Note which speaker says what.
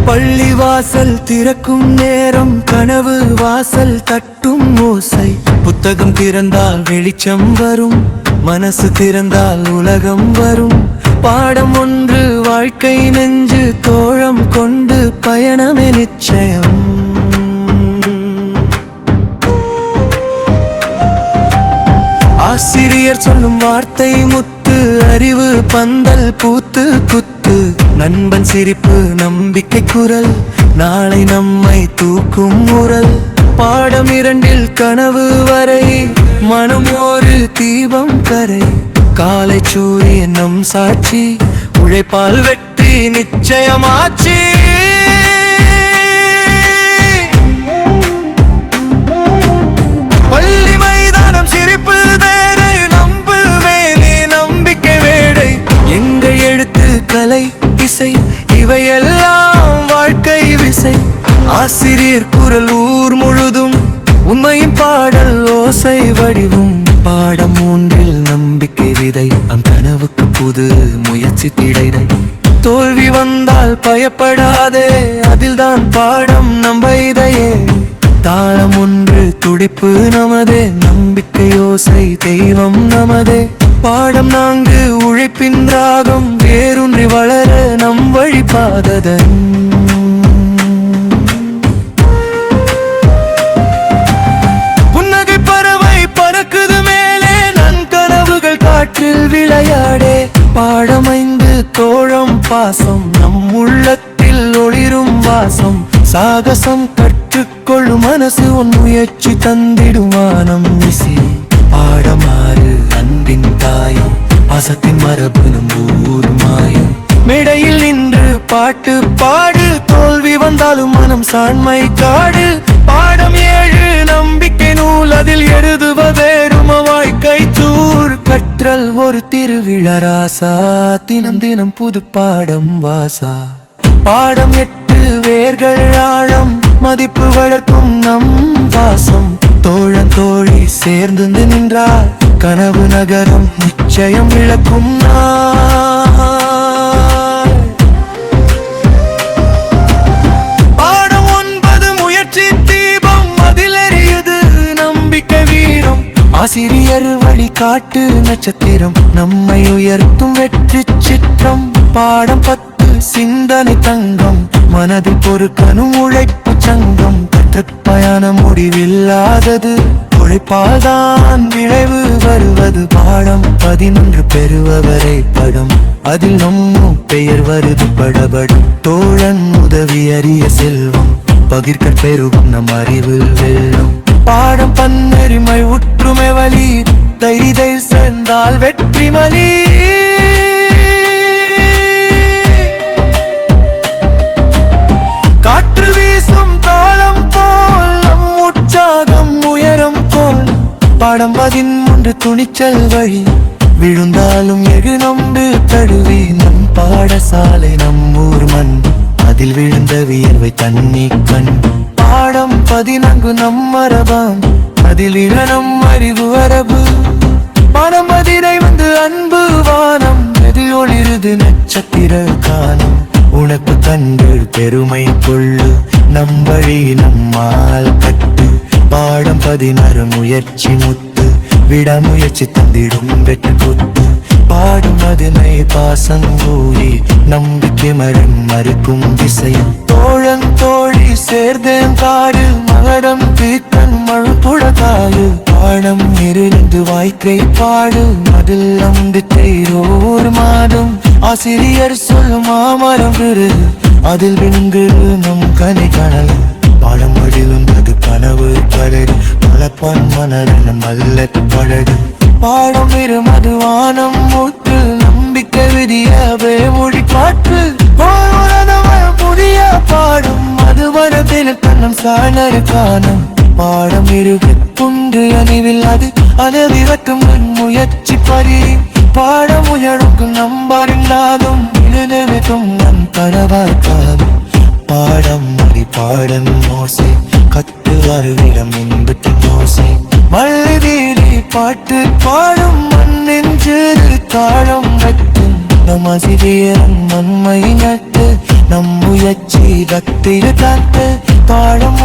Speaker 1: பள்ளிவாசல் திறக்கும் நேரம் கனவு வாசல் தட்டும் ஓசை. புத்தகம் திறந்தால் வெளிச்சம் வரும், மனசு திறந்தால் உலகம் வரும். பாடம் ஒன்று வாழ்க்கை நெஞ்சு தோழம் கொண்டு பயணமே நிச்சயம். ஆசிரியர் சொல்லும் வார்த்தை முத்து, அறிவு பந்தல் பூத்து குத்து. நண்பன் சிரிப்பு நம்பிக்கை குரல், நாளை நம்மை தூக்கும் உரல். பாடம் இரண்டில் கனவு வரை, மனம் ஒரு தீபம் கரை. காலை சூரியன் நம் சாட்சி, உழைப்பால் வெற்றி நிச்சயமாச்சு. பள்ளி மைதானம் சிரிப்பு வேறு, நம்பு வேலி நம்பிக்கை வேடை. எங்கள் எழுத்து கலை இசை, இவையெல்லாம் வாழ்க்கை விசை. ஆசிரியர் குரல் ஊர் முழுதும், உண்மையின் பாடல் ஓசை வடிவும். பாடம் ஒன்றில் நம்பிக்கை விதை, நம் கனவுக்கு புது முயற்சி திடைதை. தோல்வி வந்தால் பயப்படாதே, அதில்தான் பாடம் நம்ப இதையே. தாளம் ஒன்று துடிப்பு நமதே, நம்பிக்கை ஓசை தெய்வம் நமதே. பாடம் நான்கு உழைப்பின் ராகம், வேரூன்றி வளர நம் வழிபாததன். புன்னகை பறவை பறக்குது மேலே, நன் கனவுகள் காற்றில் விளையாடே. பாடம் ஐந்து தோழம் பாசம், நம் உள்ளத்தில் ஒளிரும் வாசம். சாகசம் கற்றுக்கொள்ளும் மனசு, உன் முயற்சி தந்திடும் வானம் விசி. பாடமாறு அன்பின் தாயம், பாசத்தின் மரபு நம் ஊர் மாயம். மேடையில் நின்று பாட்டு பாடு, தோல்வி வந்தாலும் மனம் சாண்மை காடு. பாடம் ஏழு நம்பிக்கை நூல், அதில் எழுதுவதேரும வாழ்க்கை தூர். கற்றல் ஒரு திருவிழா ராசா, தினம் தினம் புது பாடம் வாசா. பாடம் எட்டு வேர்கள் ஆழம், மதிப்பு வளர்க்கும் நம் வாசம். தோழன் தோழி சேர்ந்து நின்றார், கனவு நகரம் நிச்சயம் விளக்கும் நாள். பாடம் ஒன்பது முயற்சி தீபம், அதில் எரியுது நம்பிக்கை வீரம். ஆசிரியர் வழிகாட்டு நட்சத்திரம், நம்மை உயர்த்தும் வெற்றி சிற்றம். பாடம் பத்து சிந்தனை தங்கம், மனதில் பொறுக்கணும் உழைப்பு சங்கம். பயணம் முடிவில்லாதது, உழைப்பால் தான் விளைவு வருவது. பாடம் 11 பெறுபவரை படம், அதில் நம்ம பெயர் வருது படபடும். தோழன் உதவி அறிய செல்வம், பகிர்க்க பெருகும் நம் அறிவில் வெல்லும். பாடம் பன்னெறிமை உற்றுமை வழி, தைரிதை சேர்ந்தால் வெற்றி மலி. காற்று வீசும் தாளம் போல் நம் உற்சாகம் உயரம் போல். பாடம் 13 துணிச்சல் வழி, விழுந்தாலும் எகு நம்பு தழுவி. நம் பாடசாலை நம் ஊர் மண், அதில் விழுந்த வியர்வை தண்ணி கண். பாடம் 14 நம் மரபாம், அதில் நம் அறிவு அரபு. பாடம் 15 வந்து அன்பு வானம், எதில் ஒளிருது நட்சத்திர காலம். உனக்கு கண்டு பெருமை கொள்ளு, நம் வழி நம்மால் கட்டு. பாடம் 16 முயற்சி முத்து, விடாமுயற்சி தந்திடும் வெட்டு கொத்து. பாடும் 15 பாசம் கூறி, நம்பிக்கை மரம் மறுக்கும் திசையில். தோழன் தோழி சேர்ந்தேன் காடு, மகடம் தீர்க்கன் மழுப்புழகாடு. பாடம் இருந்து வாய்க்கை பாடு, அதில் நம்பிக்கை ஓர் மாதம். ஆசிரியர் சொல்லும் மாமரம் விரு, அதில் விங்கு நம் கனை கனவு. பாடம் வடிவந்தது கனவு பழகு, பலப்பான் மனதன மல்லத் பழகு. பாடம் இருமது வானம் மூற்று, நம்பிக்கை விதியவே மொழி காற்று. புதிய பாடும் அது வரதில் கண்ணம் சாணர் காணும். பாடம் இருக்குண்டு அணிவில் அது அளவிறக்கும் முயற்சி பறி பாடம் உயர்க்கும் நம்பறிந்தாலும் நினைவுக்கும் நம் பரவாக்காது பாடம் மொழி பாடம் மோசை கத்து வருவிடம் என்பது மோசை மல்லிதீரி பாட்டு பாடும் மண்ணென்று தாழம் வைத்து நம் அசிரியன் நன்மை நட்டு நம் முயற்சி கத்திரு காத்து பாடம்